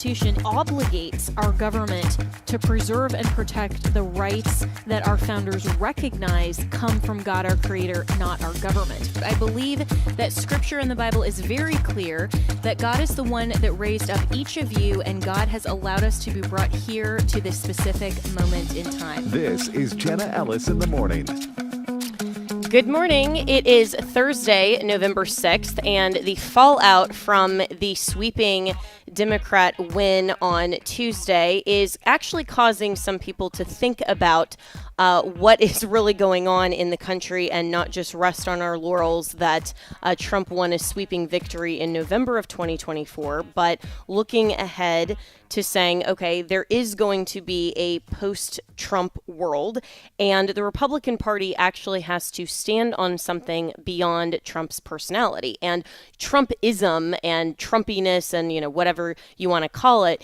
Constitution obligates our government to preserve and protect the rights that our founders recognize come from God, our creator, not our government. I believe that scripture in the Bible is very clear that God is the one that raised up each of you, and God has allowed us to be brought here to this specific moment in time. This is Jenna Ellis in the morning. Good morning. It is Thursday, November 6th, and the fallout from the sweeping Democrat win on Tuesday is actually causing some people to think about what is really going on in the country and not just rest on our laurels that Trump won a sweeping victory in November of 2024, but looking ahead to saying, okay, there is going to be a post-Trump world, and the Republican Party actually has to stand on something beyond Trump's personality. And Trumpism and Trumpiness and, whatever you want to call it,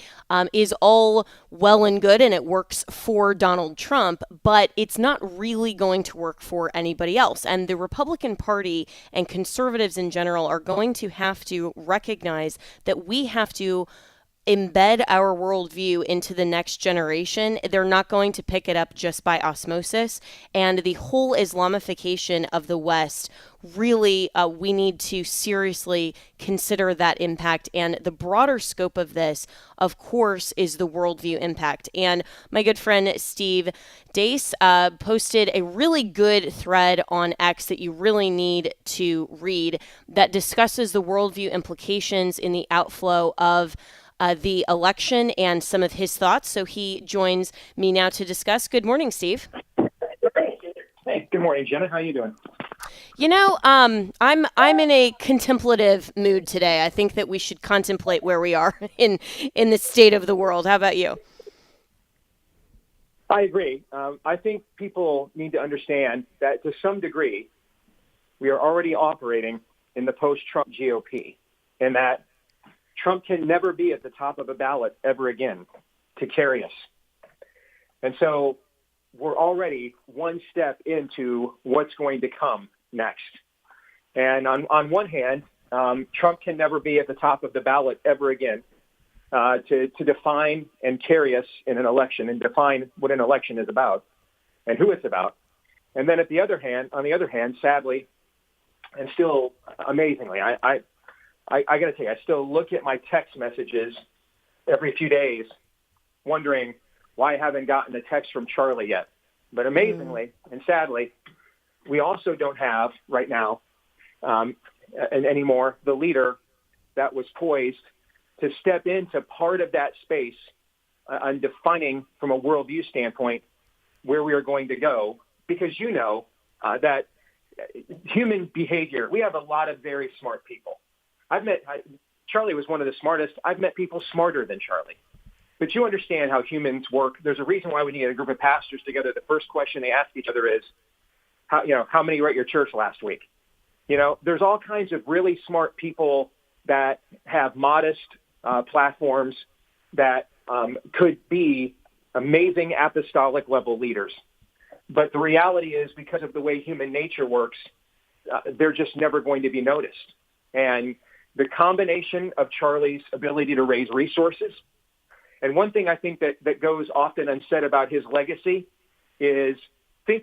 is all well and good, and it works for Donald Trump, but it's not really going to work for anybody else. And the Republican Party and conservatives in general are going to have to recognize that we have to embed our worldview into the next generation. They're not going to pick it up just by osmosis. And the whole Islamification of the West, really, we need to seriously consider that impact. And the broader scope of this, of course, is the worldview impact. And my good friend Steve Deace posted a really good thread on X that you really need to read that discusses the worldview implications in the outflow of the election and some of his thoughts. So he joins me now to discuss. Good morning, Steve. Hey, good morning, Jenna. How are you doing? I'm in a contemplative mood today. I think that we should contemplate where we are in the state of the world. How about you? I agree. I think people need to understand that to some degree, we are already operating in the post-Trump GOP, and that Trump can never be at the top of a ballot ever again to carry us. And so we're already one step into what's going to come next. And on one hand, Trump can never be at the top of the ballot ever again to define and carry us in an election and define what an election is about and who it's about. And then on the other hand, sadly, and still amazingly, I got to tell you, I still look at my text messages every few days wondering why I haven't gotten a text from Charlie yet. But amazingly and sadly, we also don't have right now anymore the leader that was poised to step into part of that space on defining from a worldview standpoint where we are going to go. Because that human behavior, we have a lot of very smart people. Charlie was one of the smartest. I've met people smarter than Charlie. But you understand how humans work. There's a reason why when you get a group of pastors together, the first question they ask each other is, how many were at your church last week? There's all kinds of really smart people that have modest platforms that could be amazing apostolic level leaders. But the reality is, because of the way human nature works, they're just never going to be noticed. And the combination of Charlie's ability to raise resources, and one thing I think that goes often unsaid about his legacy is he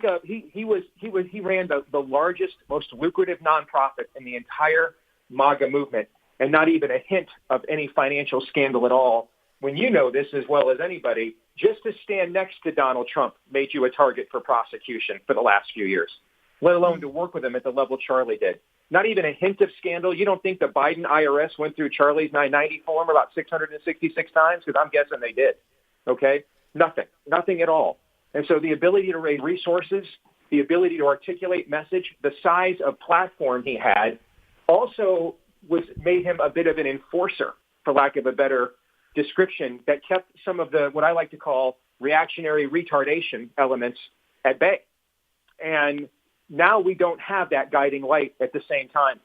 ran the largest, most lucrative nonprofit in the entire MAGA movement, and not even a hint of any financial scandal at all. When you know this as well as anybody, just to stand next to Donald Trump made you a target for prosecution for the last few years, let alone to work with him at the level Charlie did. Not even a hint of scandal. You don't think the Biden IRS went through Charlie's 990 form about 666 times? Because I'm guessing they did. Okay? Nothing at all. And so the ability to raise resources, the ability to articulate message, the size of platform he had also made him a bit of an enforcer, for lack of a better description, that kept some of the, what I like to call reactionary retardation elements at bay. And now we don't have that guiding light at the same time.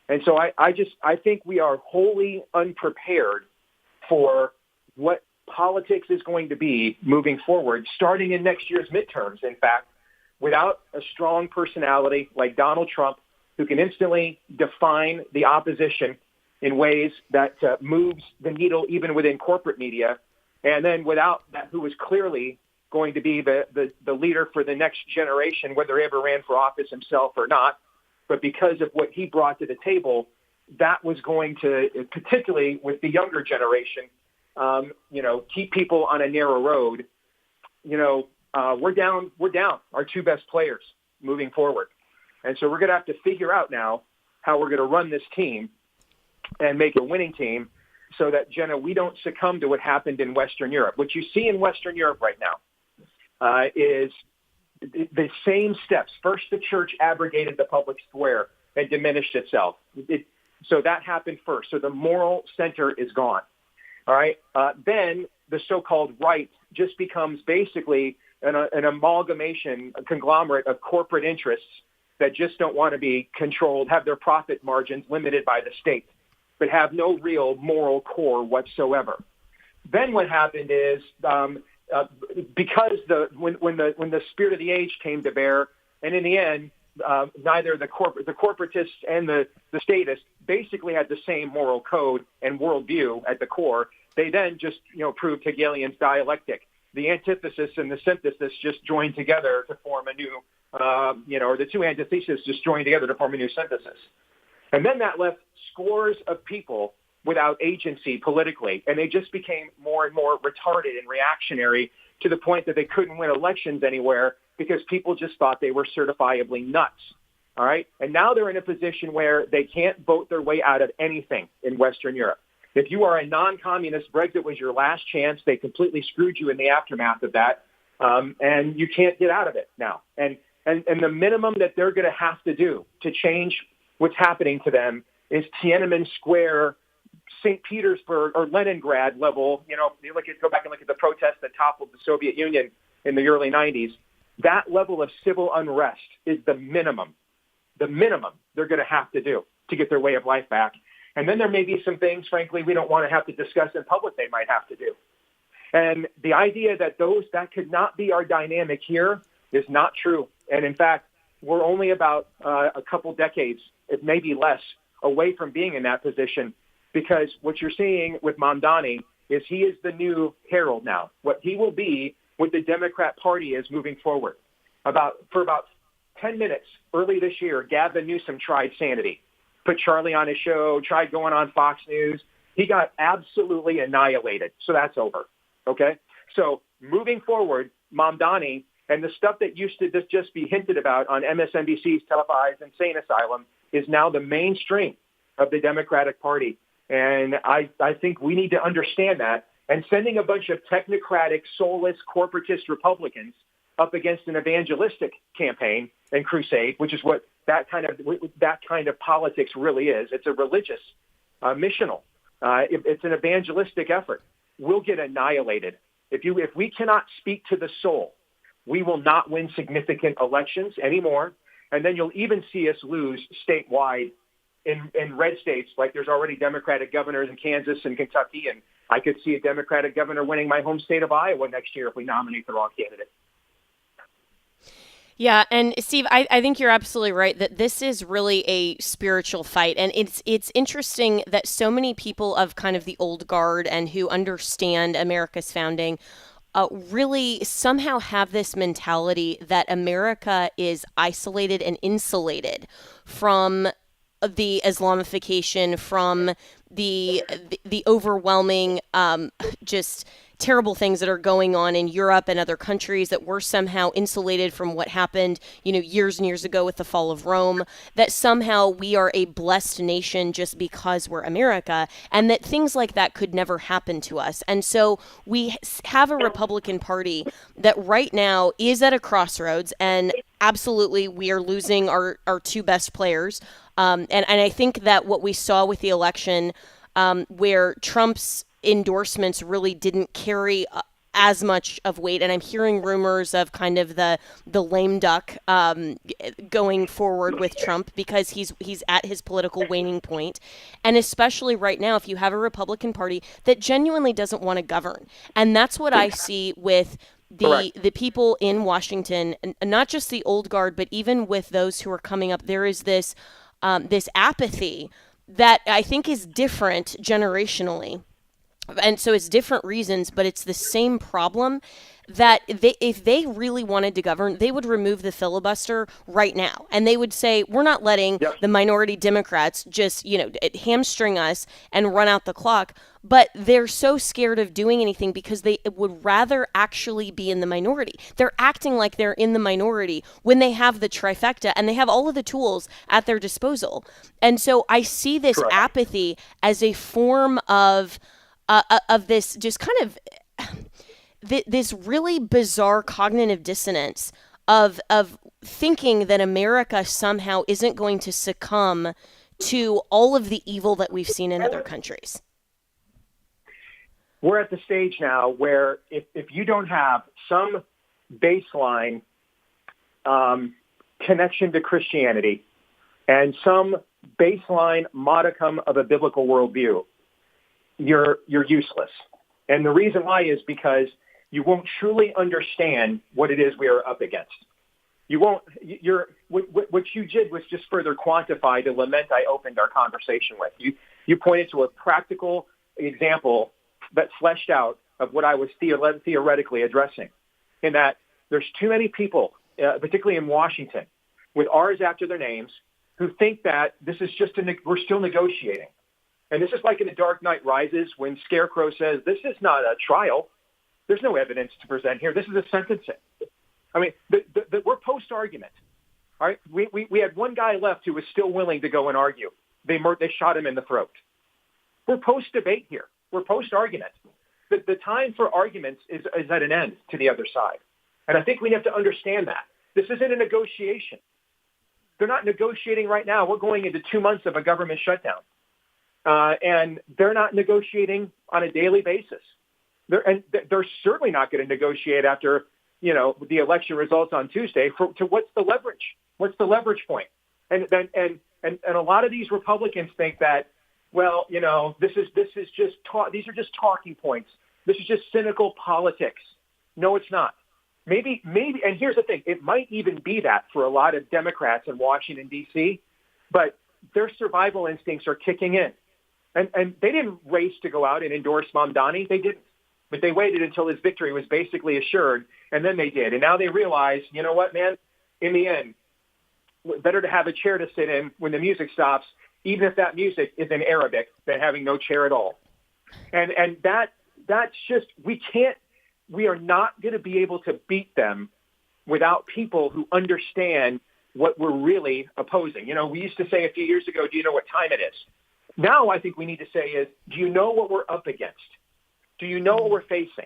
And so I think we are wholly unprepared for what politics is going to be moving forward, starting in next year's midterms, in fact, without a strong personality like Donald Trump, who can instantly define the opposition in ways that moves the needle even within corporate media. And then without that, who was clearly going to be the leader for the next generation, whether he ever ran for office himself or not. But because of what he brought to the table, that was going to, particularly with the younger generation, keep people on a narrow road. We're down our two best players moving forward. And so we're going to have to figure out now how we're going to run this team and make a winning team so that, Jenna, we don't succumb to what happened in Western Europe. What you see in Western Europe right now is the same steps. First, the church abrogated the public square and diminished itself. So that happened first. So the moral center is gone. All right. Then the so-called right just becomes basically an amalgamation, a conglomerate of corporate interests that just don't want to be controlled, have their profit margins limited by the state, but have no real moral core whatsoever. Then what happened is because when the spirit of the age came to bear, and in the end, neither the corporatists and the statists basically had the same moral code and worldview at the core. They then just proved Hegelian's dialectic. The antithesis and the synthesis just joined together to form a new, or the two antitheses just joined together to form a new synthesis. And then that left scores of people without agency politically, and they just became more and more retarded and reactionary to the point that they couldn't win elections anywhere because people just thought they were certifiably nuts. All right? And now they're in a position where they can't vote their way out of anything in Western Europe. If you are a non-communist, Brexit was your last chance. They completely screwed you in the aftermath of that, and you can't get out of it now. And the minimum that they're going to have to do to change what's happening to them is Tiananmen Square, St. Petersburg, or Leningrad level. You go back and look at the protests that toppled the Soviet Union in the early 90s. That level of civil unrest is the minimum they're going to have to do to get their way of life back. And then there may be some things, frankly, we don't want to have to discuss in public they might have to do. And the idea that that could not be our dynamic here is not true. And in fact, we're only about a couple decades, it may be less, away from being in that position, because what you're seeing with Mamdani is he is the new herald now. What he will be, what the Democrat Party is moving forward. For about 10 minutes early this year, Gavin Newsom tried sanity. Put Charlie on his show, tried going on Fox News. He got absolutely annihilated. So that's over. Okay? So moving forward, Mamdani and the stuff that used to just be hinted about on MSNBC's televised insane asylum is now the mainstream of the Democratic Party. And I think we need to understand that. And sending a bunch of technocratic, soulless, corporatist Republicans up against an evangelistic campaign and crusade, which is what that kind of politics really is. It's a religious, missional. It's an evangelistic effort. We'll get annihilated. If we cannot speak to the soul, we will not win significant elections anymore. And then you'll even see us lose statewide in red states, like there's already Democratic governors in Kansas and Kentucky, and I could see a Democratic governor winning my home state of Iowa next year if we nominate the wrong candidate. Yeah, and Steve, I think you're absolutely right that this is really a spiritual fight, and it's interesting that so many people of kind of the old guard and who understand America's founding really somehow have this mentality that America is isolated and insulated from the Islamification, from the overwhelming just terrible things that are going on in Europe and other countries, that we're somehow insulated from what happened, years and years ago with the fall of Rome, that somehow we are a blessed nation just because we're America, and that things like that could never happen to us. And so we have a Republican Party that right now is at a crossroads, and absolutely we are losing our two best players. And I think that what we saw with the election, where Trump's endorsements really didn't carry as much of weight, and I'm hearing rumors of kind of the lame duck going forward with Trump because he's at his political waning point. And especially right now, if you have a Republican Party that genuinely doesn't want to govern, and that's what I see with the people in Washington, and not just the old guard, but even with those who are coming up, there is this apathy that I think is different generationally. And so it's different reasons, but it's the same problem that if they really wanted to govern, they would remove the filibuster right now. And they would say, we're not letting the minority Democrats just, hamstring us and run out the clock. But they're so scared of doing anything because they would rather actually be in the minority. They're acting like they're in the minority when they have the trifecta and they have all of the tools at their disposal. And so I see this apathy as a form of this just kind of this really bizarre cognitive dissonance of thinking that America somehow isn't going to succumb to all of the evil that we've seen in other countries. We're at the stage now where if you don't have some baseline connection to Christianity and some baseline modicum of a biblical worldview, you're useless. And the reason why is because you won't truly understand what it is we are up against. What you did was just further quantify the lament I opened our conversation with. You pointed to a practical example that fleshed out of what I was theoretically addressing, in that there's too many people, particularly in Washington, with R's after their names, who think that this is just we're still negotiating. And this is like in The Dark Knight Rises when Scarecrow says, this is not a trial. There's no evidence to present here. This is a sentencing. I mean, we're post-argument. All right? We had one guy left who was still willing to go and argue. They shot him in the throat. We're post-debate here. We're post-argument. The time for arguments is at an end to the other side. And I think we have to understand that. This isn't a negotiation. They're not negotiating right now. We're going into 2 months of a government shutdown. And they're not negotiating on a daily basis. They're certainly not going to negotiate after, the election results on Tuesday. To what's the leverage? What's the leverage point? And a lot of these Republicans think that, well, this is just these are just talking points. This is just cynical politics. No, it's not. Maybe, and here's the thing: it might even be that for a lot of Democrats in Washington D.C., but their survival instincts are kicking in. And they didn't race to go out and endorse Mamdani. They didn't. But they waited until his victory was basically assured, and then they did. And now they realize, you know what, man? In the end, better to have a chair to sit in when the music stops, even if that music is in Arabic, than having no chair at all. And that's just, we are not going to be able to beat them without people who understand what we're really opposing. We used to say a few years ago, do you know what time it is? Now I think we need to say is, do you know what we're up against? Do you know what we're facing?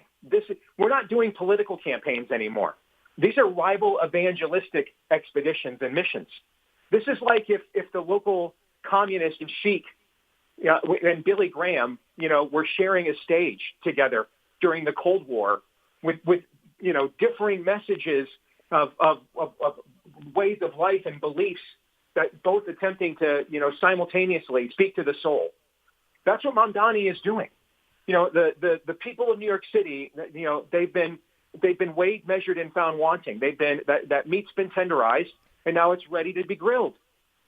We're not doing political campaigns anymore. These are rival evangelistic expeditions and missions. This is like if the local communist and Sheik and Billy Graham, were sharing a stage together during the Cold War with differing messages of ways of life and beliefs that both attempting to, simultaneously speak to the soul. That's what Mamdani is doing. The people of New York City, they've been weighed, measured, and found wanting. That meat's been tenderized, and now it's ready to be grilled.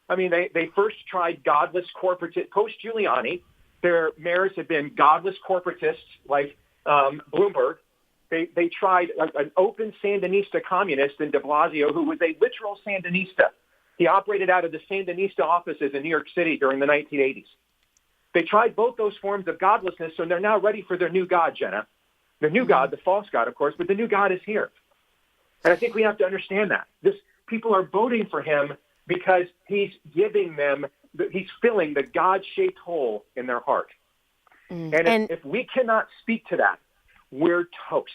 I mean, they first tried godless corporatists. Post-Giuliani, their mayors have been godless corporatists like Bloomberg. They tried an open Sandinista communist in de Blasio, who was a literal Sandinista. He operated out of the Sandinista offices in New York City during the 1980s. They tried both those forms of godlessness, so they're now ready for their new God, Jenna. The new God, the false God, of course, but the new God is here. And I think we have to understand that. People are voting for him because he's giving them, he's filling the God-shaped hole in their heart. And if we cannot speak to that, we're toast.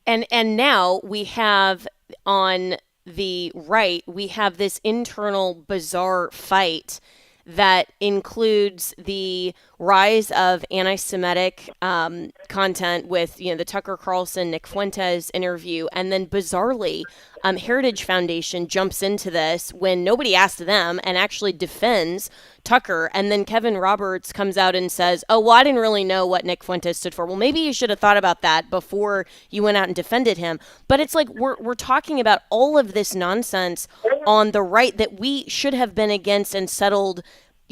And now we have on the right, we have this internal bizarre fight that includes the rise of anti-Semitic content with, the Tucker Carlson, Nick Fuentes interview. And then bizarrely, Heritage Foundation jumps into this when nobody asked them and actually defends Tucker. And then Kevin Roberts comes out and says, oh, well, I didn't really know what Nick Fuentes stood for. Well, maybe you should have thought about that before you went out and defended him. But it's like we're talking about all of this nonsense on the right that we should have been against and settled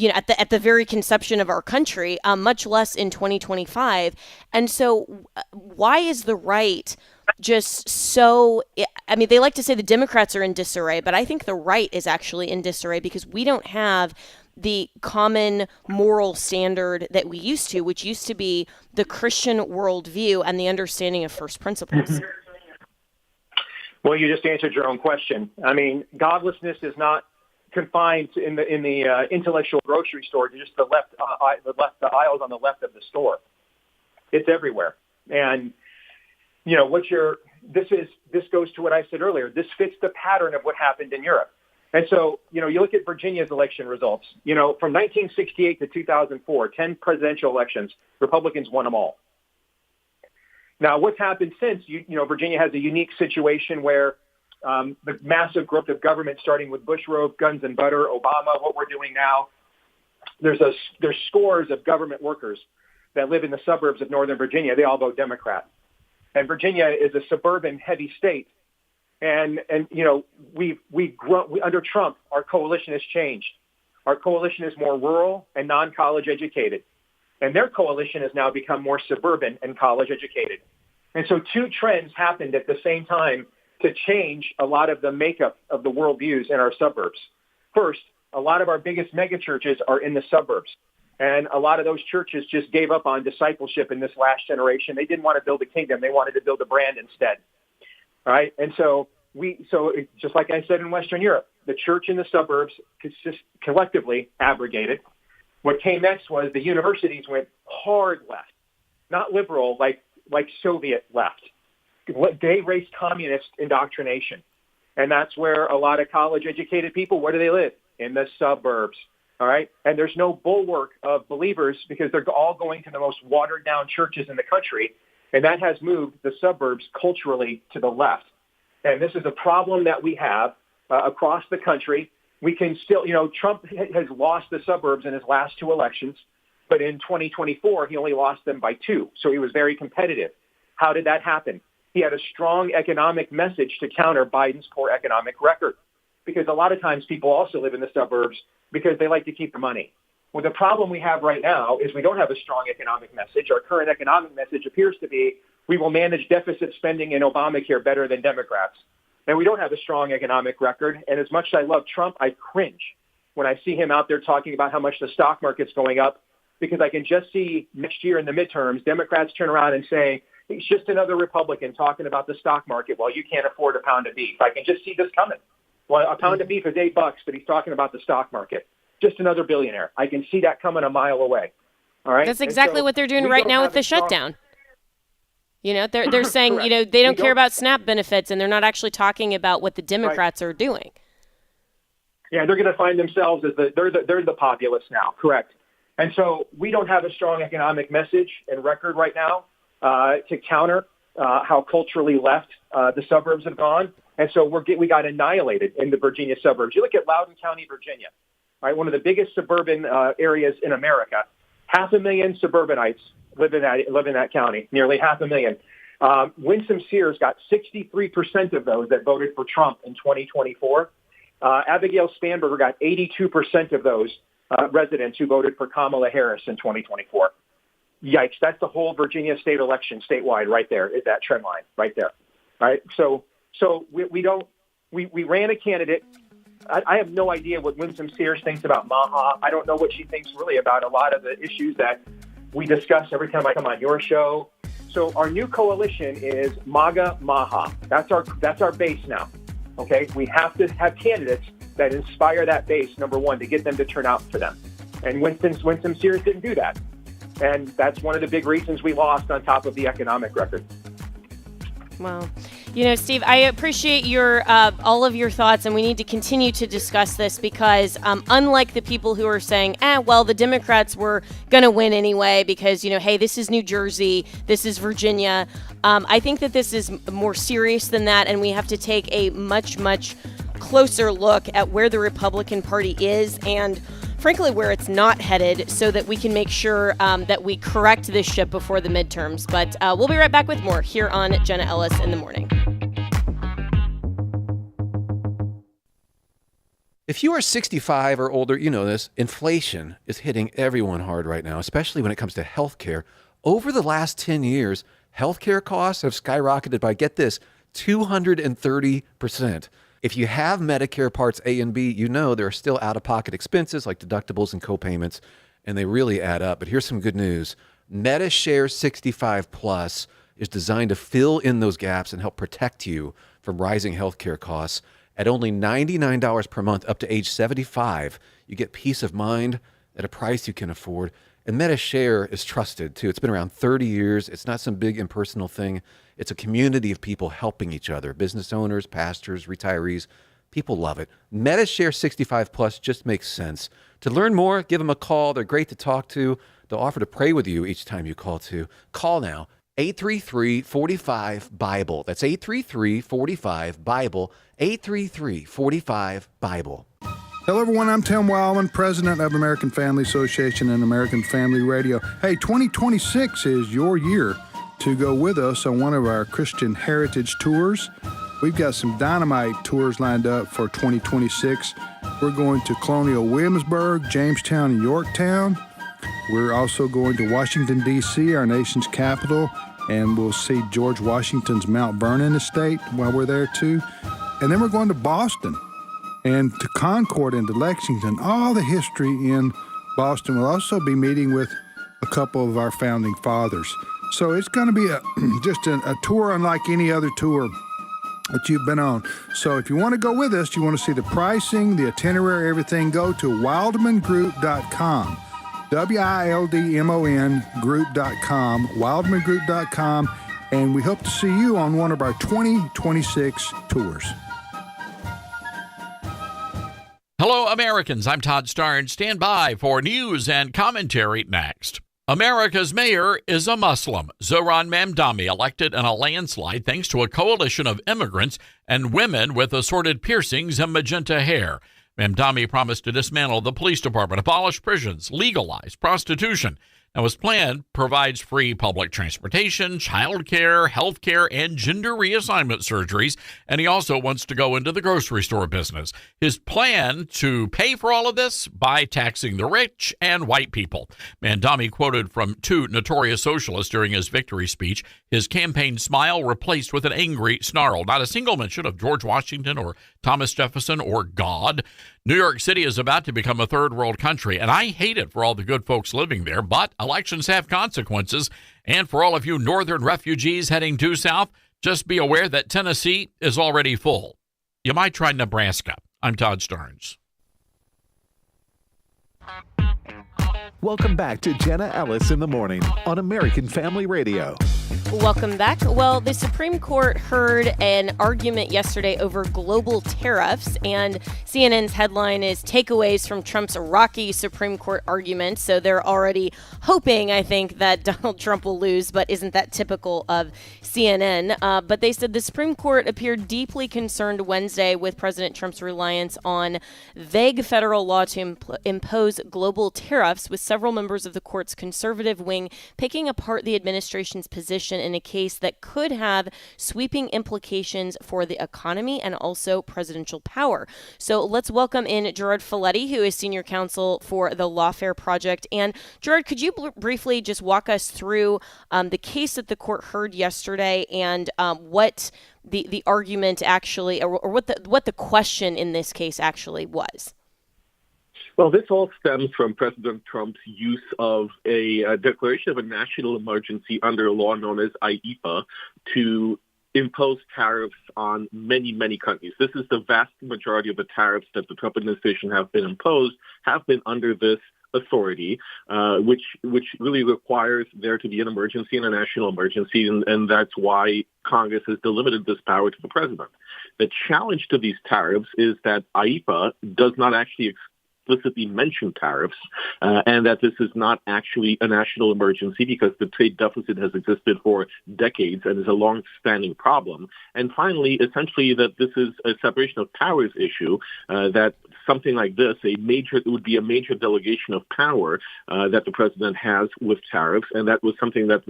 at the very conception of our country, much less in 2025. And so why is the right just so, I mean, they like to say the Democrats are in disarray, but I think the right is actually in disarray because we don't have the common moral standard that we used to, which used to be the Christian worldview and the understanding of first principles. Well, you just answered your own question. I mean, godlessness is not confined in the intellectual grocery store to just the aisles on the left of the store. It's everywhere. And this goes to what I said earlier. This fits the pattern of what happened in Europe. And so, you look at Virginia's election results. From 1968 to 2004, 10 presidential elections, Republicans won them all. Now, what's happened since, Virginia has a unique situation where the massive growth of government, starting with Bush Road, guns and butter, Obama, what we're doing now, there's scores of government workers that live in the suburbs of Northern Virginia. They all vote Democrat. And Virginia is a suburban heavy state. And we've grown under Trump. Our coalition has changed. Our coalition is more rural and non-college educated, and their coalition has now become more suburban and college educated. And so two trends happened at the same time to change a lot of the makeup of the worldviews in our suburbs. First, a lot of our biggest megachurches are in the suburbs, and a lot of those churches just gave up on discipleship in this last generation. They didn't want to build a kingdom; they wanted to build a brand instead. Right. And so just like I said in Western Europe, the church in the suburbs collectively abrogated. What came next was the universities went hard left, not liberal like Soviet left. They embraced communist indoctrination. And that's where a lot of college educated people, where do they live? In the suburbs. All right. And there's no bulwark of believers because they're all going to the most watered down churches in the country. And that has moved the suburbs culturally to the left. And this is a problem that we have across the country. We can still, Trump has lost the suburbs in his last two elections, but in 2024, he only lost them by 2. So he was very competitive. How did that happen? He had a strong economic message to counter Biden's poor economic record, because a lot of times people also live in the suburbs because they like to keep the money. Well, the problem we have right now is we don't have a strong economic message. Our current economic message appears to be we will manage deficit spending in Obamacare better than Democrats. And we don't have a strong economic record. And as much as I love Trump, I cringe when I see him out there talking about how much the stock market's going up, because I can just see next year in the midterms, Democrats turn around and say, he's just another Republican talking about the stock market while you can't afford a pound of beef. I can just see this coming. Well, a pound of beef is $8, but he's talking about the stock market. Just another billionaire. I can see that coming a mile away. All right. That's exactly what they're doing right now with the shutdown. They're saying, they don't care about SNAP benefits, and they're not actually talking about what the Democrats are doing. Yeah, they're going to find themselves as they're the populace now. Correct. And so we don't have a strong economic message and record right now to counter how culturally left the suburbs have gone. And so we got annihilated in the Virginia suburbs. You look at Loudoun County, Virginia, right, one of the biggest suburban areas in America. 500,000 suburbanites live in that county, nearly 500,000. Winsome Sears got 63% of those that voted for Trump in 2024. Abigail Spanberger got 82% of those residents who voted for Kamala Harris in 2024. Yikes! That's the whole Virginia state election statewide, right there. Is that trend line right there? Right. So we ran a candidate. I have no idea what Winsome Sears thinks about Maha. I don't know what she thinks really about a lot of the issues that we discuss every time I come on your show. So our new coalition is MAGA Maha. That's our base now. Okay, we have to have candidates that inspire that base. Number one, to get them to turn out for them. And Winsome Sears didn't do that, and that's one of the big reasons we lost. On top of the economic record. Wow. Steve, I appreciate your all of your thoughts, and we need to continue to discuss this because unlike the people who are saying, the Democrats were going to win anyway because, hey, this is New Jersey, this is Virginia, I think that this is more serious than that, and we have to take a much, much closer look at where the Republican Party is and frankly, where it's not headed so that we can make sure that we correct this ship before the midterms. But we'll be right back with more here on Jenna Ellis in the Morning. If you are 65 or older, you know this, inflation is hitting everyone hard right now, especially when it comes to healthcare. Over the last 10 years, healthcare costs have skyrocketed by, get this, 230%. If you have Medicare Parts A and B, you know there are still out-of-pocket expenses like deductibles and co-payments, and they really add up. But here's some good news. MediShare 65 Plus is designed to fill in those gaps and help protect you from rising healthcare costs. At only $99 per month up to age 75, you get peace of mind at a price you can afford. And MediShare is trusted, too. It's been around 30 years. It's not some big impersonal thing. It's a community of people helping each other, business owners, pastors, retirees. People love it. MediShare 65 Plus just makes sense. To learn more, give them a call. They're great to talk to. They'll offer to pray with you each time you call, too. Call now. 833-45-BIBLE. That's 833-45-BIBLE. 833-45-BIBLE. Hello, everyone. I'm Tim Wildman, president of American Family Association and American Family Radio. Hey, 2026 is your year to go with us on one of our Christian Heritage Tours. We've got some dynamite tours lined up for 2026. We're going to Colonial Williamsburg, Jamestown, and Yorktown. We're also going to Washington, D.C., our nation's capital, and we'll see George Washington's Mount Vernon estate while we're there, too. And then we're going to Boston and to Concord and to Lexington, all the history in Boston. We'll also be meeting with a couple of our founding fathers. So it's going to be just a tour unlike any other tour that you've been on. So if you want to go with us, you want to see the pricing, the itinerary, everything, go to wildmangroup.com. WILDMON group.com, wildmangroup.com, and we hope to see you on one of our 2026 tours. Hello, Americans. I'm Todd Starnes. Stand by for news and commentary next. America's mayor is a Muslim. Zohran Mamdani elected in a landslide thanks to a coalition of immigrants and women with assorted piercings and magenta hair. Mamdani promised to dismantle the police department, abolish prisons, legalize prostitution. Now, his plan provides free public transportation, child care, health care, and gender reassignment surgeries, and he also wants to go into the grocery store business. His plan to pay for all of this by taxing the rich and white people. Mamdani quoted from two notorious socialists during his victory speech, his campaign smile replaced with an angry snarl. Not a single mention of George Washington or Thomas Jefferson or God. New York City is about to become a third world country, and I hate it for all the good folks living there, but elections have consequences. And for all of you northern refugees heading due south, just be aware that Tennessee is already full. You might try Nebraska. I'm Todd Starnes. Welcome back to Jenna Ellis in the Morning on American Family Radio. Welcome back. Well, the Supreme Court heard an argument yesterday over global tariffs, and CNN's headline is Takeaways from Trump's Rocky Supreme Court Argument. So they're already hoping, I think, that Donald Trump will lose, but isn't that typical of CNN? But they said the Supreme Court appeared deeply concerned Wednesday with President Trump's reliance on vague federal law to impose global tariffs, with several members of the court's conservative wing picking apart the administration's position in a case that could have sweeping implications for the economy and also presidential power. So let's welcome in Gerard Folletti, who is senior counsel for the Lawfare Project. And Gerard, could you briefly just walk us through the case that the court heard yesterday and what the argument actually, or what the question in this case actually was? Well, this all stems from President Trump's use of a declaration of a national emergency under a law known as IEEPA to impose tariffs on many, many countries. This is the vast majority of the tariffs that the Trump administration have been imposed have been under this authority, which really requires there to be an emergency and a national emergency, and that's why Congress has delimited this power to the president. The challenge to these tariffs is that IEEPA does not actually explicitly mention tariffs, and that this is not actually a national emergency because the trade deficit has existed for decades and is a long-standing problem. And finally, essentially, that this is a separation of powers issue that something like this, it would be a major delegation of power that the president has with tariffs, and that was something that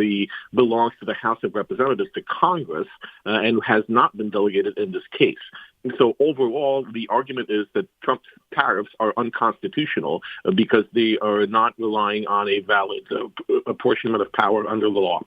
belongs to the House of Representatives, to Congress, and has not been delegated in this case. And so overall, the argument is that Trump's tariffs are unconstitutional because they are not relying on a valid apportionment of power under the law.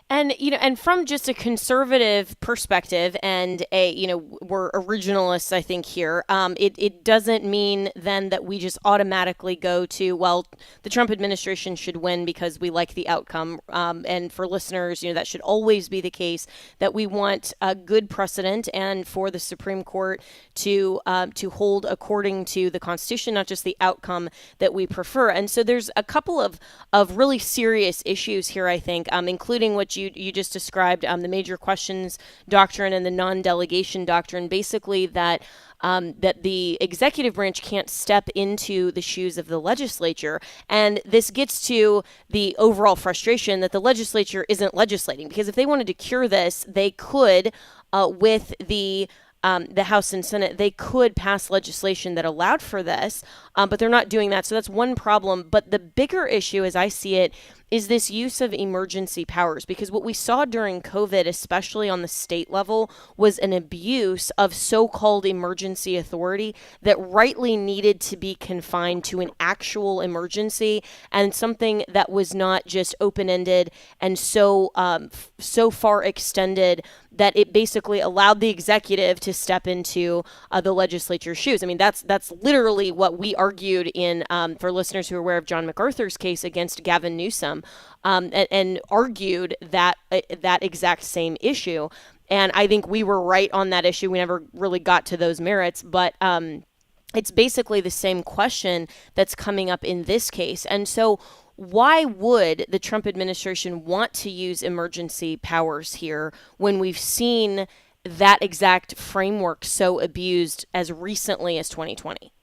And, and from just a conservative perspective and we're originalists, I think here, it doesn't mean then that we just automatically go to, well, the Trump administration should win because we like the outcome. And for listeners, that should always be the case, that we want a good precedent and for the Supreme Court to hold according to the Constitution, not just the outcome that we prefer. And so there's a couple of really serious issues here, I think, including what you just described, the major questions doctrine and the non-delegation doctrine, basically that the executive branch can't step into the shoes of the legislature. And this gets to the overall frustration that the legislature isn't legislating, because if they wanted to cure this, they could, with the House and Senate, they could pass legislation that allowed for this, but they're not doing that. So that's one problem. But the bigger issue, as I see it, is this use of emergency powers, because what we saw during COVID, especially on the state level, was an abuse of so-called emergency authority that rightly needed to be confined to an actual emergency and something that was not just open-ended and so far extended that it basically allowed the executive to step into the legislature's shoes. I mean, that's literally what we argued in, for listeners who are aware of John MacArthur's case against Gavin Newsom, and argued that exact same issue. And I think we were right on that issue. We never really got to those merits, but it's basically the same question that's coming up in this case. And so why would the Trump administration want to use emergency powers here when we've seen that exact framework so abused as recently as 2020?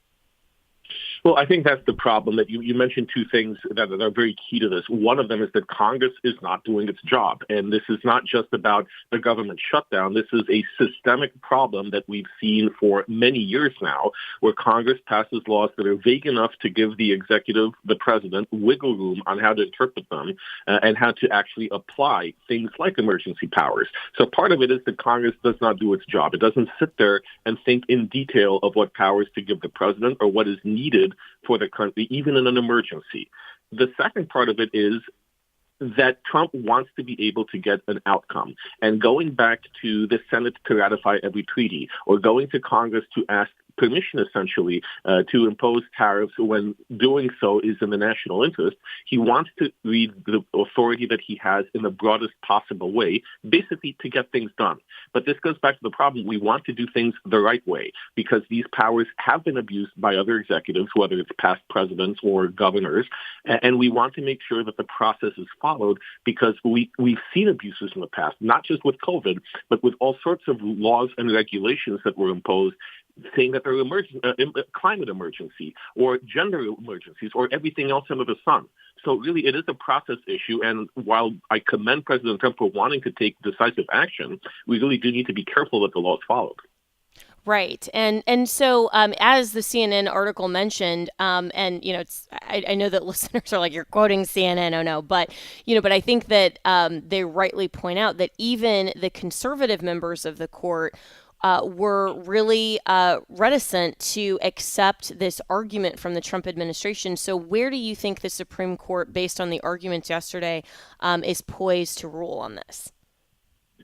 Well, I think that's the problem, that you mentioned two things that are very key to this. One of them is that Congress is not doing its job. And this is not just about the government shutdown. This is a systemic problem that we've seen for many years now, where Congress passes laws that are vague enough to give the executive, the president, wiggle room on how to interpret them and how to actually apply things like emergency powers. So part of it is that Congress does not do its job. It doesn't sit there and think in detail of what powers to give the president or what is needed for the country, even in an emergency. The second part of it is that Trump wants to be able to get an outcome. And going back to the Senate to ratify every treaty, or going to Congress to ask permission, essentially, to impose tariffs when doing so is in the national interest, he wants to read the authority that he has in the broadest possible way, basically to get things done. But this goes back to the problem. We want to do things the right way, because these powers have been abused by other executives, whether it's past presidents or governors, and we want to make sure that the process is followed, because we've seen abuses in the past, not just with COVID, but with all sorts of laws and regulations that were imposed, saying that there are climate emergency or gender emergencies or everything else under the sun. So really, it is a process issue. And while I commend President Trump for wanting to take decisive action, we really do need to be careful that the law is followed. Right. And so as the CNN article mentioned, and, I know that listeners are like, you're quoting CNN. Oh, no. But I think that they rightly point out that even the conservative members of the court were really reticent to accept this argument from the Trump administration. So where do you think the Supreme Court, based on the arguments yesterday, is poised to rule on this?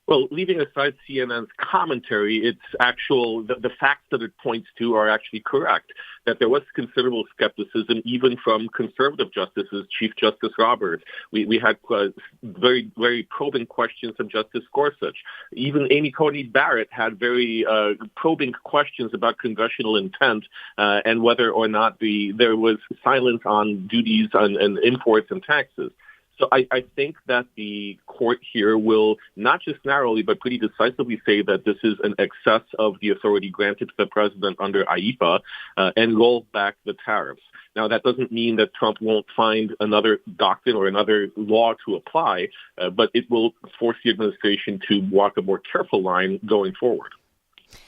Well, leaving aside CNN's commentary, it's the facts that it points to are actually correct, that there was considerable skepticism even from conservative justices, Chief Justice Roberts. We had very, very probing questions of Justice Gorsuch. Even Amy Coney Barrett had very probing questions about congressional intent and whether or not there was silence on duties and imports and taxes. So I think that the court here will not just narrowly, but pretty decisively say that this is an excess of the authority granted to the president under IEPA and roll back the tariffs. Now, that doesn't mean that Trump won't find another doctrine or another law to apply, but it will force the administration to walk a more careful line going forward.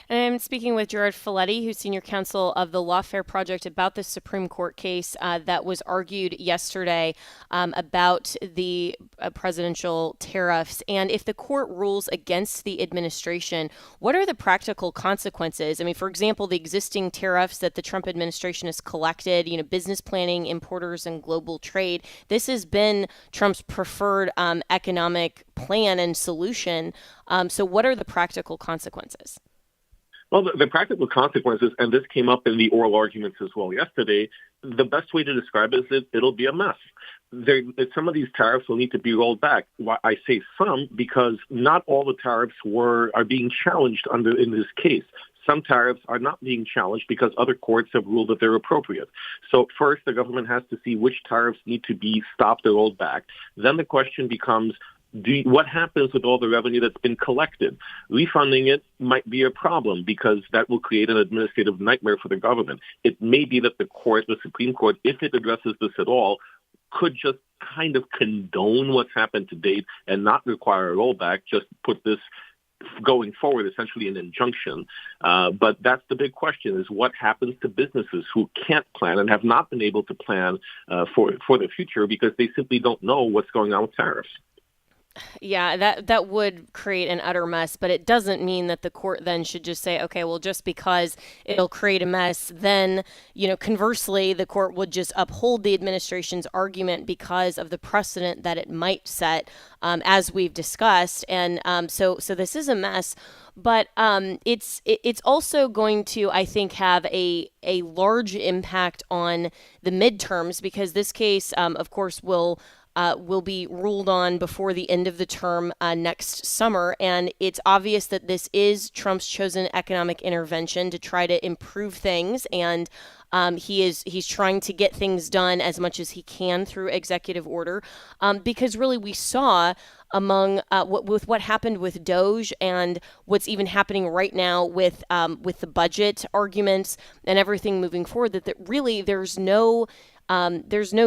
And I'm speaking with Gerard Folletti, who's senior counsel of the Lawfare Project, about the Supreme Court case that was argued yesterday about the presidential tariffs. And if the court rules against the administration, what are the practical consequences? I mean, for example, the existing tariffs that the Trump administration has collected, business planning, importers, and global trade. This has been Trump's preferred economic plan and solution. So what are the practical consequences? Well, the practical consequences, and this came up in the oral arguments as well yesterday, the best way to describe it is that it'll be a mess. Some of these tariffs will need to be rolled back. Why I say some, because not all the tariffs are being challenged in this case. Some tariffs are not being challenged because other courts have ruled that they're appropriate. So first, the government has to see which tariffs need to be stopped or rolled back. Then the question becomes, what happens with all the revenue that's been collected? Refunding it might be a problem because that will create an administrative nightmare for the government. It may be that the Supreme Court, if it addresses this at all, could just kind of condone what's happened to date and not require a rollback, just put this going forward, essentially an injunction. But that's the big question, is what happens to businesses who can't plan and have not been able to plan for the future because they simply don't know what's going on with tariffs. Yeah, that would create an utter mess, but it doesn't mean that the court then should just say, okay, well, just because it'll create a mess, then, conversely, the court would just uphold the administration's argument because of the precedent that it might set, as we've discussed. And so this is a mess, but it's also going to, I think, have a large impact on the midterms because this case, of course, will be ruled on before the end of the term next summer. And it's obvious that this is Trump's chosen economic intervention to try to improve things. And he's trying to get things done as much as he can through executive order, because really we saw among with what happened with DOGE and what's even happening right now with the budget arguments and everything moving forward, that really there's no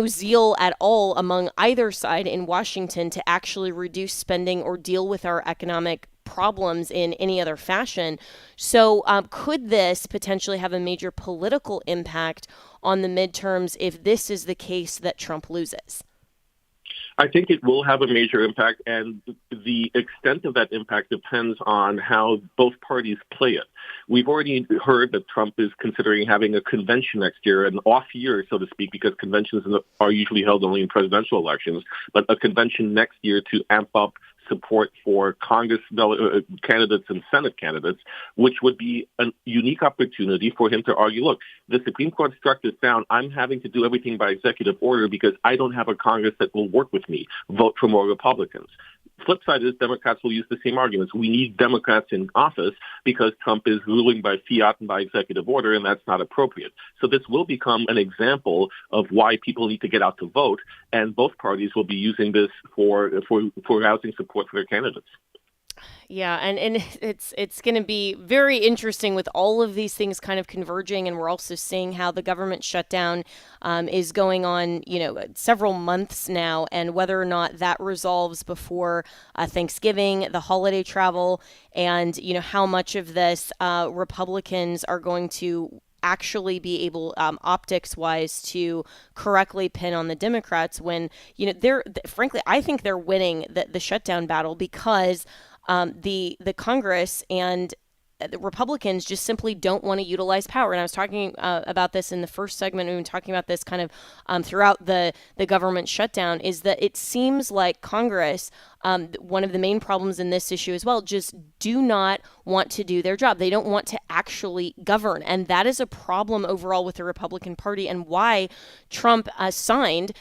zeal at all among either side in Washington to actually reduce spending or deal with our economic problems in any other fashion. So could this potentially have a major political impact on the midterms if this is the case that Trump loses? I think it will have a major impact, and the extent of that impact depends on how both parties play it. We've already heard that Trump is considering having a convention next year, an off year, so to speak, because conventions are usually held only in presidential elections, but a convention next year to amp up support for Congress candidates and Senate candidates, which would be a unique opportunity for him to argue, look, the Supreme Court struck this down. I'm having to do everything by executive order because I don't have a Congress that will work with me. Vote for more Republicans. Flip side is Democrats will use the same arguments. We need Democrats in office because Trump is ruling by fiat and by executive order, and that's not appropriate. So this will become an example of why people need to get out to vote, and both parties will be using this for housing support for their candidates. Yeah, and it's going to be very interesting with all of these things kind of converging, and we're also seeing how the government shutdown is going on, several months now, and whether or not that resolves before Thanksgiving, the holiday travel, and how much of this Republicans are going to actually be able, optics-wise, to correctly pin on the Democrats when they're frankly, I think they're winning the shutdown battle because the Congress and the Republicans just simply don't want to utilize power. And I was talking about this in the first segment. We've been talking about this kind of throughout the government shutdown, is that it seems like Congress, one of the main problems in this issue as well, just do not want to do their job. They don't want to actually govern. And that is a problem overall with the Republican Party, and why Trump signed,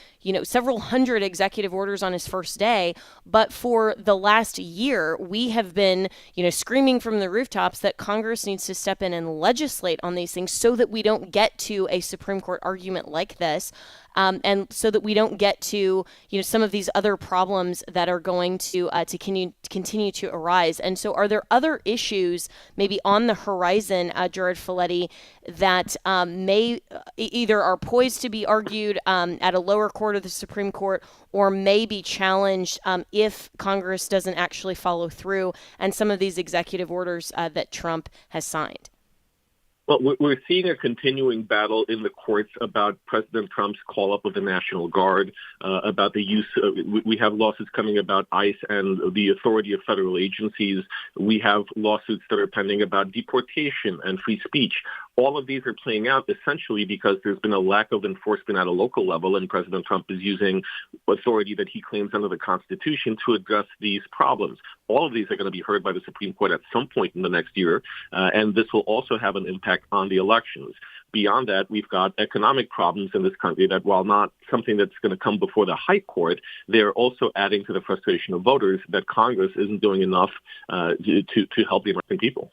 several hundred executive orders on his first day. But for the last year, we have been, screaming from the rooftops that Congress needs to step in and legislate on these things so that we don't get to a Supreme Court argument like this. and so that we don't get to some of these other problems that are going to continue to arise. And so, are there other issues maybe on the horizon, Jared Folletti, that may either are poised to be argued at a lower court of the Supreme Court, or may be challenged if Congress doesn't actually follow through and some of these executive orders that Trump has signed? Well, we're seeing a continuing battle in the courts about President Trump's call-up of the National Guard, about the use of, we have lawsuits coming about ICE and the authority of federal agencies. We have lawsuits that are pending about deportation and free speech. All of these are playing out essentially because there's been a lack of enforcement at a local level, and President Trump is using authority that he claims under the Constitution to address these problems. All of these are going to be heard by the Supreme Court at some point in the next year, and this will also have an impact on the elections. Beyond that, we've got economic problems in this country that, while not something that's going to come before the High Court, they're also adding to the frustration of voters that Congress isn't doing enough to help the American people.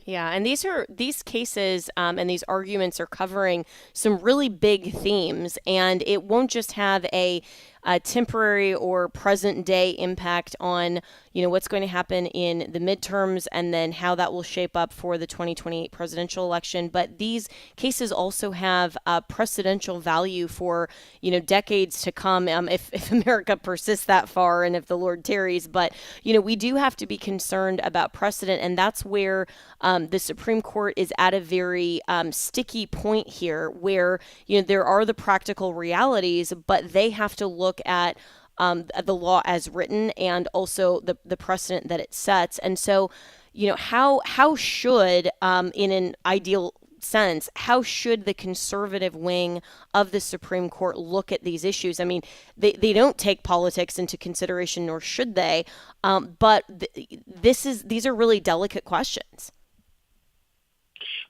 Yeah, and these cases and these arguments are covering some really big themes, and it won't just have a temporary or present day impact on what's going to happen in the midterms and then how that will shape up for the 2028 presidential election. But these cases also have precedential value for decades to come, if America persists that far and if the Lord tarries. But we do have to be concerned about precedent, and that's where the Supreme Court is at a very sticky point here, where there are the practical realities, but they have to look at the law as written and also the precedent that it sets. And so, how should, in an ideal sense, how should the conservative wing of the Supreme Court look at these issues? I mean, they don't take politics into consideration, nor should they. But these are really delicate questions.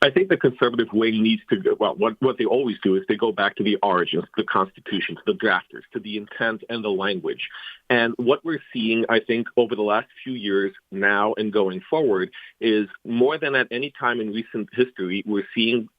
I think the conservative wing needs to go, well, what they always do is they go back to the origins, the Constitution, to the drafters, to the intent and the language. And what we're seeing, I think, over the last few years now and going forward is more than at any time in recent history, we're seeing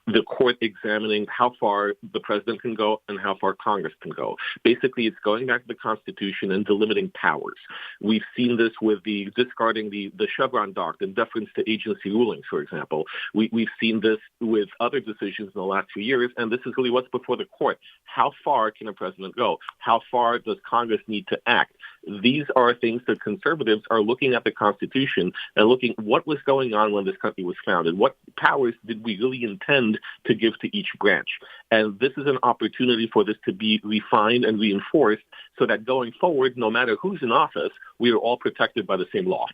the court examining how far the president can go and how far Congress can go. Basically, it's going back to the Constitution and delimiting powers. We've seen this with the discarding the Chevron doctrine, deference to agency rulings, for example. We've seen this with other decisions in the last few years, and this is really what's before the court. How far can a president go? How far does Congress need to act? These are things that conservatives are looking at the Constitution and looking what was going on when this country was founded. What powers did we really intend to give to each branch? And this is an opportunity for this to be refined and reinforced so that going forward, no matter who's in office, we are all protected by the same law.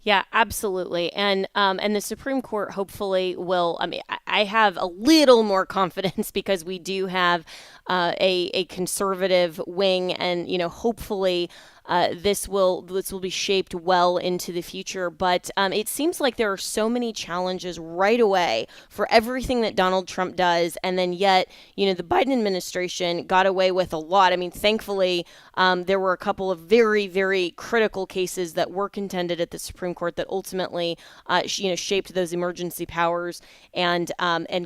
Yeah, absolutely. And the Supreme Court hopefully will, I have a little more confidence because we do have a conservative wing, and, hopefully this will be shaped well into the future. But it seems like there are so many challenges right away for everything that Donald Trump does. And then yet, the Biden administration got away with a lot. I mean, thankfully, there were a couple of very, very critical cases that were contended at the Supreme Court that ultimately, shaped those emergency powers and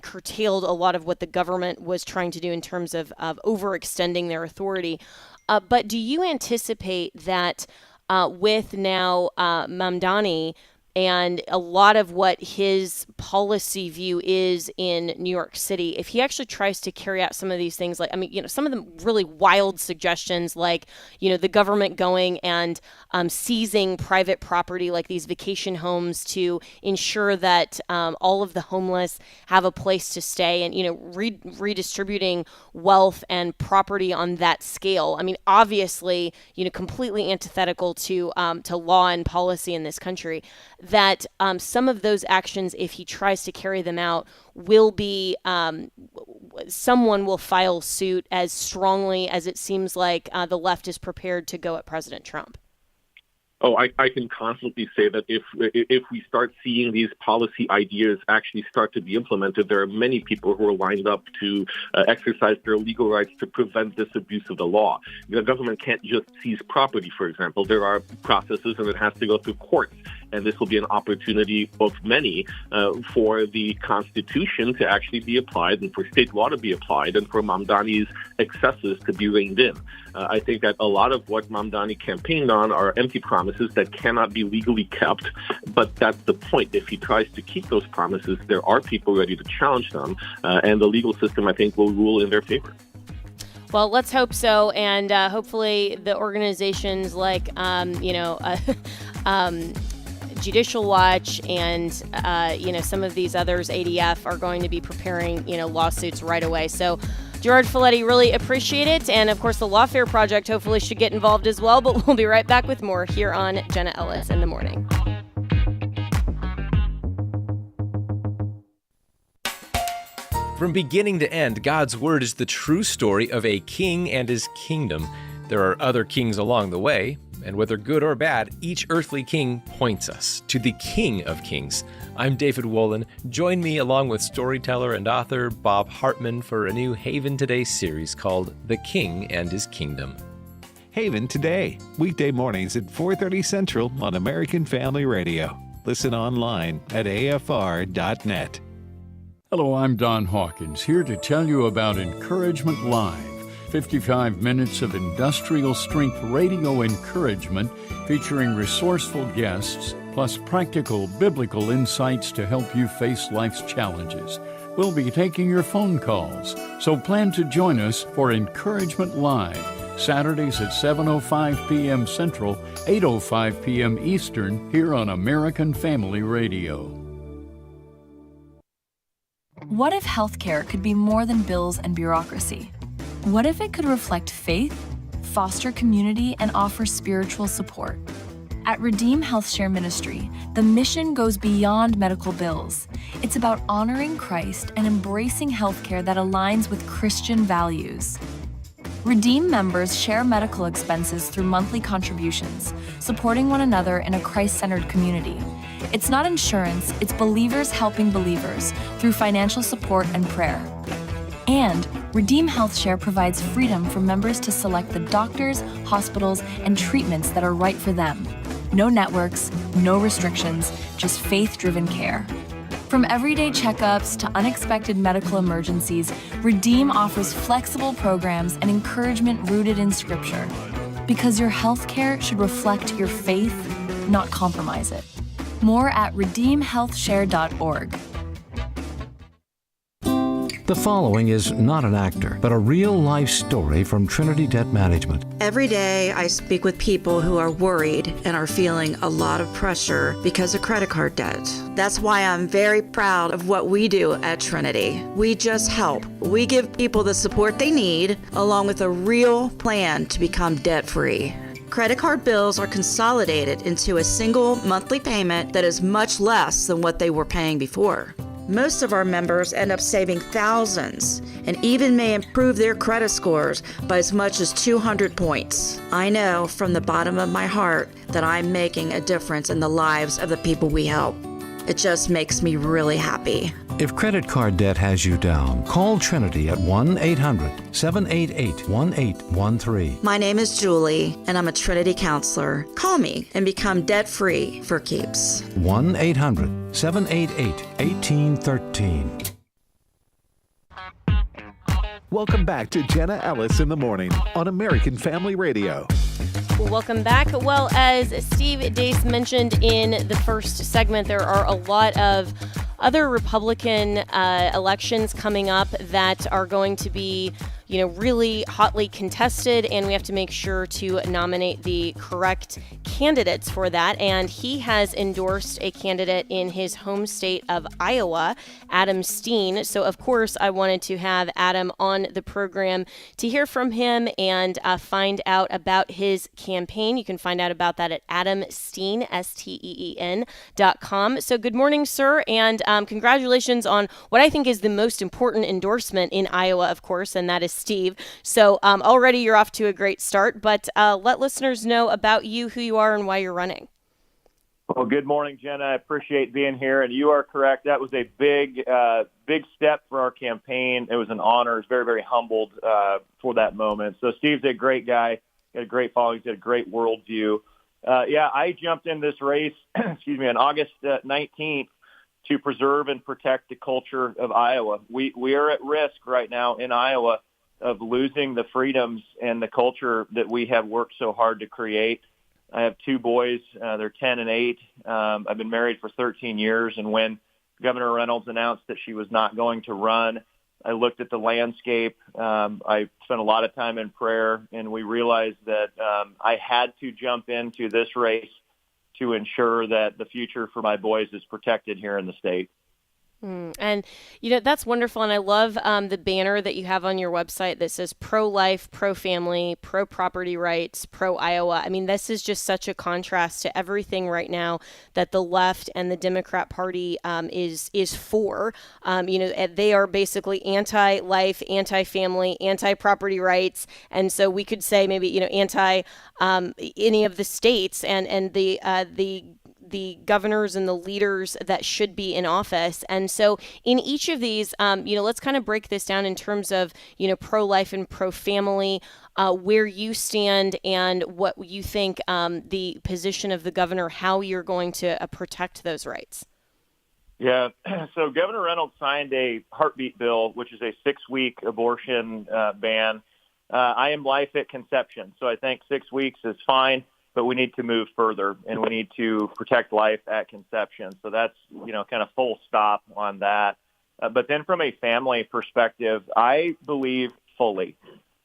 curtailed a lot of what the government was trying to do in terms of overextending their authority. But do you anticipate that with now Mamdani and a lot of what his policy view is in New York City, if he actually tries to carry out some of these things, like, some of them really wild suggestions, like, the government going and seizing private property, like these vacation homes, to ensure that all of the homeless have a place to stay, and, redistributing wealth and property on that scale. I mean, obviously, completely antithetical to law and policy in this country. That some of those actions, if he tries to carry them out, will be someone will file suit as strongly as it seems like the left is prepared to go at President Trump. Oh, I can confidently say that if we start seeing these policy ideas actually start to be implemented, there are many people who are lined up to exercise their legal rights to prevent this abuse of the law. The government can't just seize property, for example. There are processes, and it has to go through courts. and this will be an opportunity of many for the Constitution to actually be applied and for state law to be applied and for Mamdani's excesses to be reined in. I think that a lot of what Mamdani campaigned on are empty promises that cannot be legally kept, but that's the point. If he tries to keep those promises, there are people ready to challenge them, and the legal system, I think, will rule in their favor. Well, let's hope so, and hopefully the organizations like, Judicial Watch and, some of these others, ADF, are going to be preparing, lawsuits right away. So, Gerard Folletti, really appreciate it. And, of course, the Lawfare Project hopefully should get involved as well. But we'll be right back with more here on Jenna Ellis in the Morning. From beginning to end, God's Word is the true story of a king and his kingdom. There are other kings along the way, and whether good or bad, each earthly king points us to the King of Kings. I'm David Wolin. Join me along with storyteller and author Bob Hartman for a new Haven Today series called The King and His Kingdom. Haven Today, weekday mornings at 4:30 Central on American Family Radio. Listen online at afr.net. Hello, I'm Don Hawkins, here to tell you about Encouragement Live. 55 minutes of industrial-strength radio encouragement featuring resourceful guests, plus practical biblical insights to help you face life's challenges. We'll be taking your phone calls, so plan to join us for Encouragement Live, Saturdays at 7:05 p.m. Central, 8:05 p.m. Eastern, here on American Family Radio. What if healthcare could be more than bills and bureaucracy? What if it could reflect faith, foster community, and offer spiritual support? At Redeem Health Share Ministry, the mission goes beyond medical bills. It's about honoring Christ and embracing healthcare that aligns with Christian values. Redeem members share medical expenses through monthly contributions, supporting one another in a Christ-centered community. It's not insurance, it's believers helping believers through financial support and prayer. And Redeem Health Share provides freedom for members to select the doctors, hospitals, and treatments that are right for them. No networks, no restrictions, just faith-driven care. From everyday checkups to unexpected medical emergencies, Redeem offers flexible programs and encouragement rooted in Scripture. Because your health care should reflect your faith, not compromise it. More at redeemhealthshare.org. The following is not an actor, but a real-life story from Trinity Debt Management. Every day I speak with people who are worried and are feeling a lot of pressure because of credit card debt. That's why I'm very proud of what we do at Trinity. We just help. We give people the support they need, along with a real plan to become debt-free. Credit card bills are consolidated into a single monthly payment that is much less than what they were paying before. Most of our members end up saving thousands and even may improve their credit scores by as much as 200 points. I know from the bottom of my heart that I'm making a difference in the lives of the people we help. It just makes me really happy. If credit card debt has you down, call Trinity at 1-800-788-1813. My name is Julie, and I'm a Trinity counselor. Call me and become debt-free for keeps. 1-800-788-1813. Welcome back to Jenna Ellis in the Morning on American Family Radio. Welcome back. Well, as Steve Deace mentioned in the first segment, there are a lot of other Republican elections coming up that are going to be, really hotly contested, and we have to make sure to nominate the correct candidates for that. And he has endorsed a candidate in his home state of Iowa, Adam Steen. So, of course, I wanted to have Adam on the program to hear from him and find out about his campaign. You can find out about that at AdamSteen, STEEN.com. So, good morning, sir, and congratulations on what I think is the most important endorsement in Iowa, of course, and that is Steve. So already you're off to a great start, but let listeners know about you, who you are, and why you're running. Well, good morning, Jenna. I appreciate being here, and you are correct. That was a big step for our campaign. It was an honor. I was very, very humbled for that moment. So Steve's a great guy. He had a great following. He had a great worldview. Yeah, I jumped in this race, excuse me, on August 19th to preserve and protect the culture of Iowa. We are at risk right now in Iowa of losing the freedoms and the culture that we have worked so hard to create. I have two boys. They're 10 and 8. I've been married for 13 years, and when Governor Reynolds announced that she was not going to run, I looked at the landscape. I spent a lot of time in prayer, and we realized that I had to jump into this race to ensure that the future for my boys is protected here in the state. And, that's wonderful. And I love the banner that you have on your website that says pro-life, pro-family, pro-property rights, pro-Iowa. I mean, this is just such a contrast to everything right now that the left and the Democrat Party is for. They are basically anti-life, anti-family, anti-property rights. And so we could say maybe, anti any of the states and the governors and the leaders that should be in office. And so in each of these, let's kind of break this down in terms of, pro-life and pro-family, where you stand and what you think the position of the governor, how you're going to protect those rights. Yeah, so Governor Reynolds signed a heartbeat bill, which is a 6-week abortion ban. I am life at conception, so I think 6 weeks is fine. But we need to move further, and we need to protect life at conception. So that's, kind of full stop on that. But then from a family perspective, I believe fully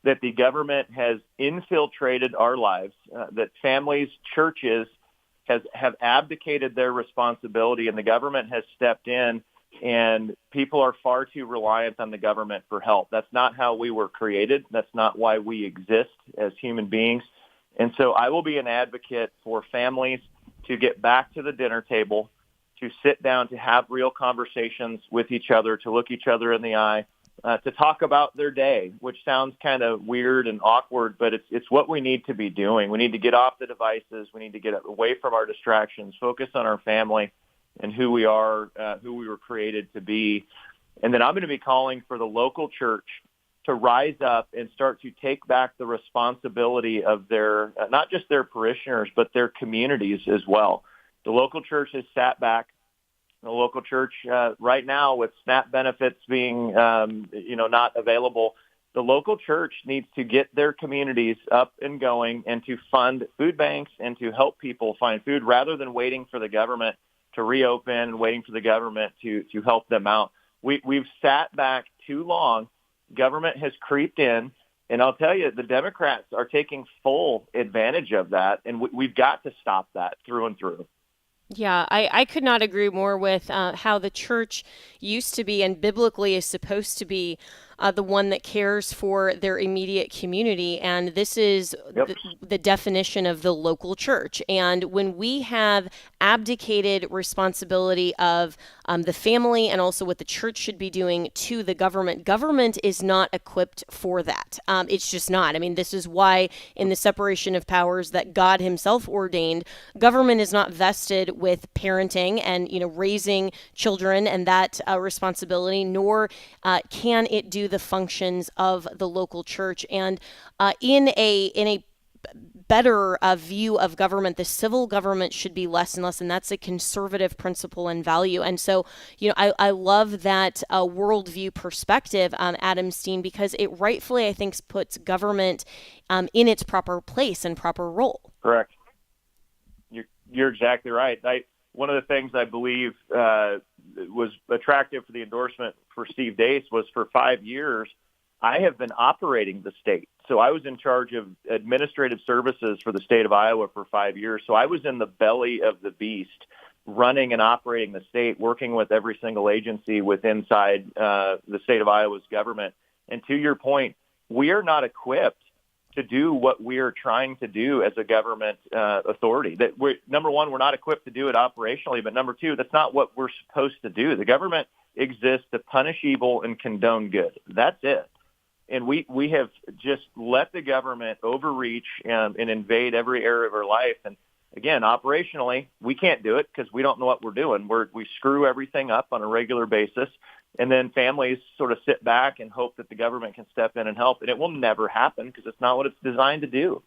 that the government has infiltrated our lives, that families, churches have abdicated their responsibility, and the government has stepped in, and people are far too reliant on the government for help. That's not how we were created. That's not why we exist as human beings. And so I will be an advocate for families to get back to the dinner table, to sit down, to have real conversations with each other, to look each other in the eye, to talk about their day, which sounds kind of weird and awkward, but it's what we need to be doing. We need to get off the devices. We need to get away from our distractions, focus on our family and who we are, who we were created to be. And then I'm going to be calling for the local church to rise up and start to take back the responsibility of their, not just their parishioners, but their communities as well. The local church has sat back. The local church right now, with SNAP benefits being, not available, the local church needs to get their communities up and going and to fund food banks and to help people find food rather than waiting for the government to reopen and waiting for the government to help them out. We've sat back too long. Government has creeped in, and I'll tell you, the Democrats are taking full advantage of that, and we've got to stop that through and through. Yeah, I could not agree more with how the church used to be and biblically is supposed to be the one that cares for their immediate community. And this is the definition of the local church. And when we have abdicated responsibility of the family and also what the church should be doing to the government is not equipped for that. It's just not. I mean, this is why in the separation of powers that God himself ordained, government is not vested with parenting and, raising children and that responsibility, nor can it do the functions of the local church. And in a better view of government, the civil government should be less and less, and that's a conservative principle and value. And so, I love that worldview perspective, Adam Steen, because it rightfully, I think, puts government in its proper place and proper role. Correct. You're exactly right. One of the things I believe was attractive for the endorsement for Steve Deace was for 5 years, I have been operating the state. So I was in charge of administrative services for the state of Iowa for 5 years. So I was in the belly of the beast, running and operating the state, working with every single agency inside the state of Iowa's government. And to your point, we are not equipped to do what we are trying to do as a government authority. That number one, we're not equipped to do it operationally, but number two, that's not what we're supposed to do. The government exists to punish evil and condone good. That's it. And we have just let the government overreach and invade every area of our life. And again, operationally, we can't do it because we don't know what we're doing. We screw everything up on a regular basis. And then families sort of sit back and hope that the government can step in and help. And it will never happen because it's not what it's designed to do.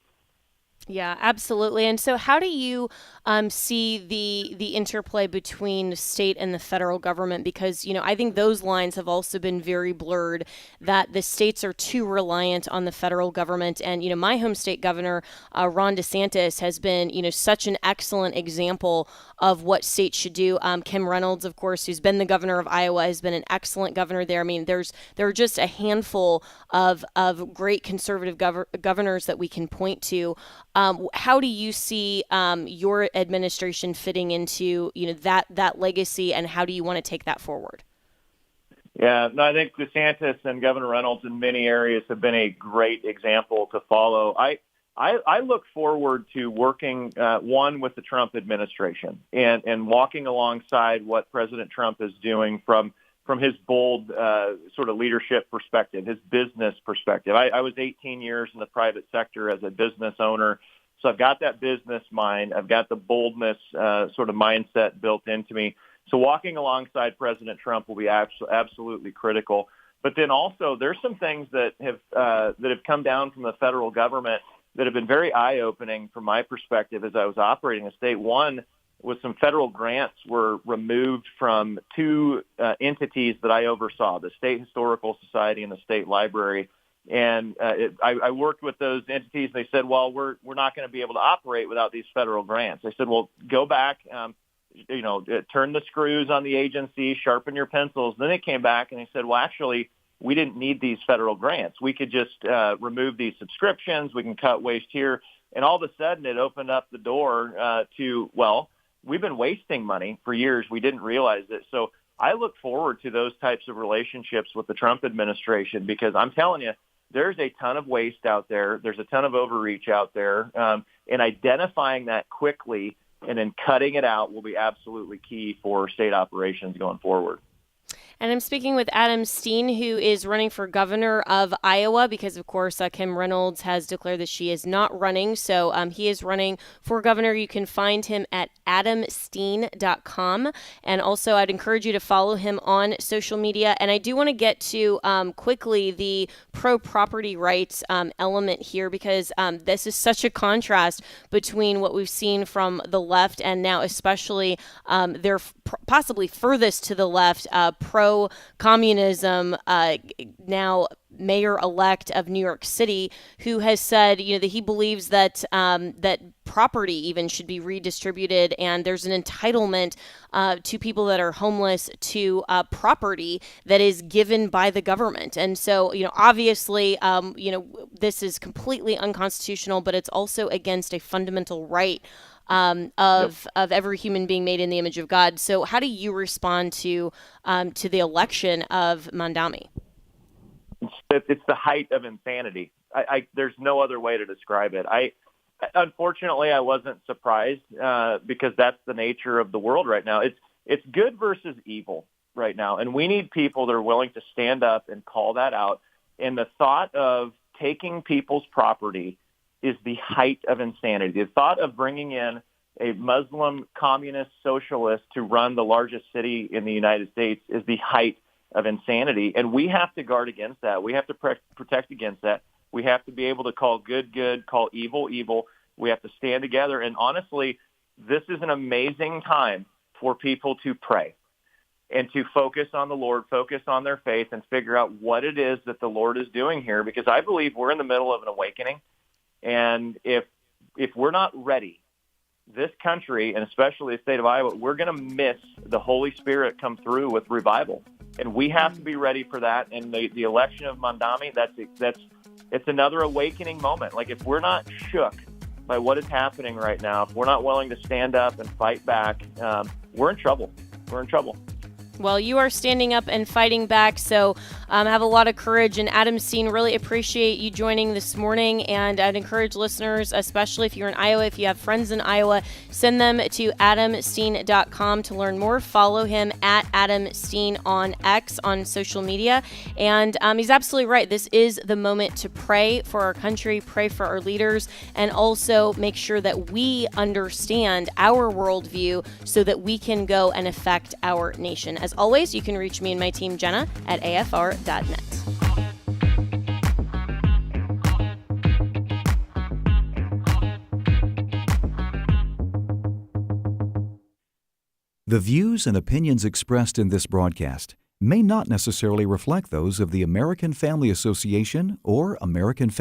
Yeah, absolutely. And so how do you see the interplay between state and the federal government? Because, I think those lines have also been very blurred, that the states are too reliant on the federal government. And, my home state governor, Ron DeSantis, has been, such an excellent example of what states should do. Kim Reynolds, of course, who's been the governor of Iowa, has been an excellent governor there. I mean, there are just a handful of great conservative governors that we can point to. How do you see your administration fitting into that legacy, and how do you want to take that forward? Yeah, no, I think DeSantis and Governor Reynolds in many areas have been a great example to follow. I look forward to working with the Trump administration and walking alongside what President Trump is doing from his bold sort of leadership perspective, his business perspective. I was 18 years in the private sector as a business owner, so I've got that business mind. I've got the boldness sort of mindset built into me. So walking alongside President Trump will be absolutely critical. But then also there's some things that have come down from the federal government that have been very eye-opening from my perspective as I was operating a state. One was some federal grants were removed from two entities that I oversaw, the State Historical Society and the State Library. And I worked with those entities, and they said, well, we're not going to be able to operate without these federal grants. I said, well, go back, turn the screws on the agency, sharpen your pencils. Then they came back and they said, well, actually, we didn't need these federal grants. We could just remove these subscriptions. We can cut waste here. And all of a sudden, it opened up the door to, well, we've been wasting money for years. We didn't realize it. So I look forward to those types of relationships with the Trump administration, because I'm telling you, there's a ton of waste out there. There's a ton of overreach out there. And identifying that quickly and then cutting it out will be absolutely key for state operations going forward. And I'm speaking with Adam Steen, who is running for governor of Iowa, because, of course, Kim Reynolds has declared that she is not running. So he is running for governor. You can find him at adamsteen.com. And also, I'd encourage you to follow him on social media. And I do want to get to quickly the pro-property rights element here, because this is such a contrast between what we've seen from the left and now especially they're possibly furthest to the left, pro-communism, now mayor-elect of New York City, who has said, that he believes that that property even should be redistributed, and there's an entitlement to people that are homeless to property that is given by the government. And so, obviously, this is completely unconstitutional, but it's also against a fundamental right of every human being made in the image of God. So how do you respond to the election of Mamdani? It's the height of insanity. There's no other way to describe it. Unfortunately, I wasn't surprised because that's the nature of the world right now. It's good versus evil right now, and we need people that are willing to stand up and call that out. And the thought of taking people's property is the height of insanity. The thought of bringing in a Muslim communist socialist to run the largest city in the United States is the height of insanity. And we have to guard against that. We have to protect against that. We have to be able to call good, good, call evil, evil. We have to stand together. And honestly, this is an amazing time for people to pray and to focus on the Lord, focus on their faith, and figure out what it is that the Lord is doing here, because I believe we're in the middle of an awakening. And if we're not ready, this country, and especially the state of Iowa, we're going to miss the Holy Spirit come through with revival. And we have to be ready for that. And the election of Mamdani, it's another awakening moment. Like, if we're not shook by what is happening right now, if we're not willing to stand up and fight back, we're in trouble. We're in trouble. Well, you are standing up and fighting back, so have a lot of courage. And Adam Steen, really appreciate you joining this morning. And I'd encourage listeners, especially if you're in Iowa, if you have friends in Iowa, send them to adamsteen.com to learn more. Follow him at Adam Steen on X on social media. And he's absolutely right. This is the moment to pray for our country, pray for our leaders, and also make sure that we understand our worldview so that we can go and affect our nation. As always, you can reach me and my team, Jenna, at afr.net. The views and opinions expressed in this broadcast may not necessarily reflect those of the American Family Association or American Family